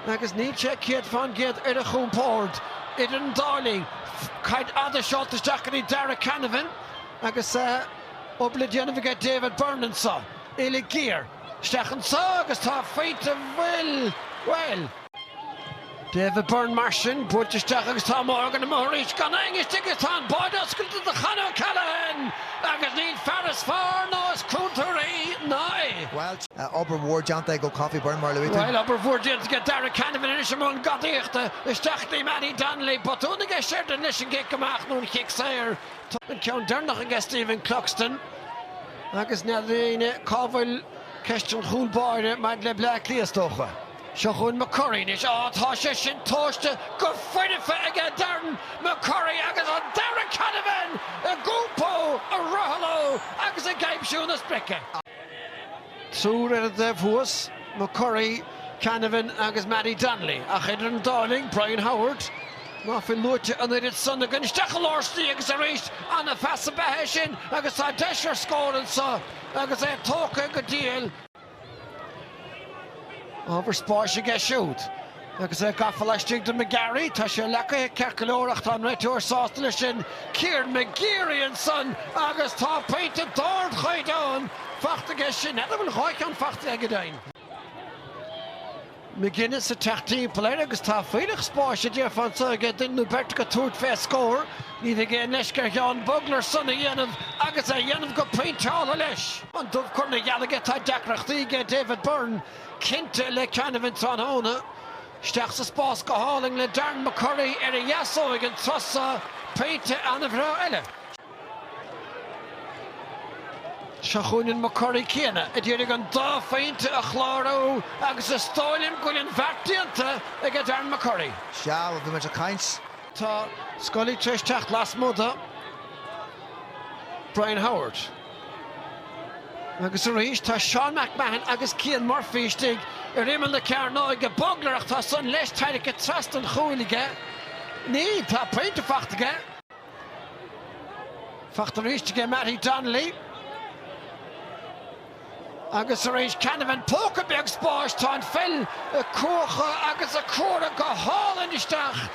agus ní sé céad fan géad ar a chúmpórt idir an dáling caid ada seoltas deachí Dara Canavan agus obla déanamh David Byrne sa éile géir stechan sa agus tá féite well David Byrne marsin buirteach agus tá Morgan Maurice gan English agus tá báid oscailte de Chana Callahan agus ní ferris far nás cúntarí ná. Well, Ober Ward Janta go coffee Byrne mar Louis. Well, Ober Ward Janta get Dara Canavan in Shimon Gadiachta isteachtaí Matty Donnelly but úna get shared an mission get gamach nún kick sair and count Dernach and get Stephen Cluxton agus nadine Covil question cool boy mad le black Cliath-1-16 Sean McCurry is tá sé sin tóiste go fuidife ag Darren McCurry agus an Dara Canavan a gúpó a rohalo agus a gaimsún a spricke. Trúr ar a bhuas McCurry, Canavan agus Matty Donnelly a chidir an dáling Brian Howard má fin luite an irid son gan stechel orsti agus a rééis an a fesa bethe sin agus tá deisir scóran sa agus é tóca go díal over Spórt get shoot agus é gafalaistigh de McGarry tá sé lecha cecolóireacht an réitúir sástala sin Kieran McGeary an son agus tá peinte dord chaidán fachta gas sin bhfuil cháic an fachta ag dain. McGuinness a teachtaí Peile agus tá féidir Spórt dé fan sa ag duine bert go túirt fé scór ní ag leis gur Jan Bugler sanna dhéanamh agus a dhéanamh go peinteála leis. An dubh chuna gealaige tá deacreachtaí ag David Byrne Kinte le Canavan tróna steach sa spás go háling le Darren McCurry ar a dheasóig an trosa peinte anna bhrá eile. Seachúnin McCurry céine a dtíir an dá féinte a chláró agus a stáilin goilinn bheartíanta ag Darren McCurry. Seall bhí mar a caint. Tá scoilí treis teach las muda Brian Howard. Agus a rééis tá Sean McMahon agus Cian Murphy stig ar imime le cearná go boglarach tá son leis teidir go trast an chúige. Ní tá peinte fachtaige. Fachta réistige Matty Donnelly. Agus a rééis Canavan póca beag Spórt tá an fell a cuacha agus a cuara go hálan isteach.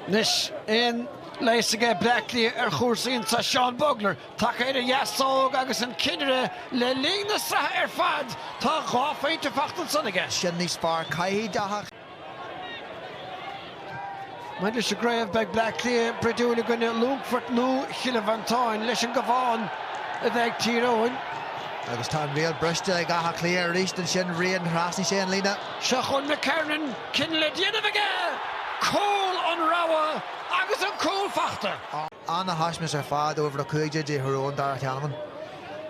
Nis in leisige Blackley ar chósaíonn sa Sean Bugler tá éidir dheasóg agus an cinere le lína sa ar fad tá gá féinte fachtan sannaige. Sin níos fearr caiithí dathach. Maidir se gréibh beag Blackley breúla gona Lúmfort nó Cliath-1-20 leis an go bháin a bheith Tyrone. Agus tá réal briste ag gatha cléir ríist an sin rion thrasní sé an lína. Seachún McCarran cin le déanamh aige cóil an rawa agus an cóil fachta. Anna Hashmis ar fad over a cuaide de Tyrone Dara Canavan.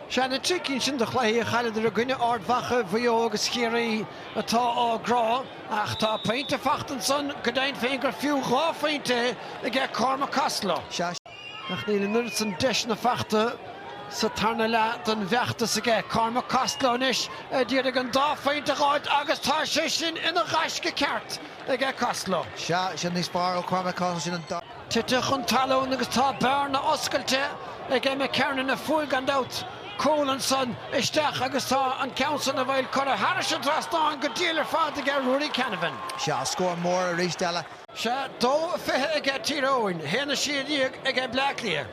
Seanna trícinn sin de chléí a chaileidir a gine ardhacha bhuió agus chiaí atá árá ach tá peinte fachtan son go dain féin gur fiú gá féinte a ggé Cormac Castlo. Nach níl nuir san deis na fachta sa tarna le den bheachta sa ggé Cormac Castlo inis a dtíir an dá féinte gáid agus tá sé sin ina ghaisce ceart a ggé Castlo. Sin níos fearr ó Cormac Castlo sin an dá. Tite chun talún agus tá bearna oscailte ag é McCarran na fuil gan dat Colan son isteach agus tá an council a bhfuil chu a Harris an trastáin go díal ar fad ag Rory Canavan. Se scór mór a ríist eile. Se dó fithe ag Tyrone, héna siad ag Blackley.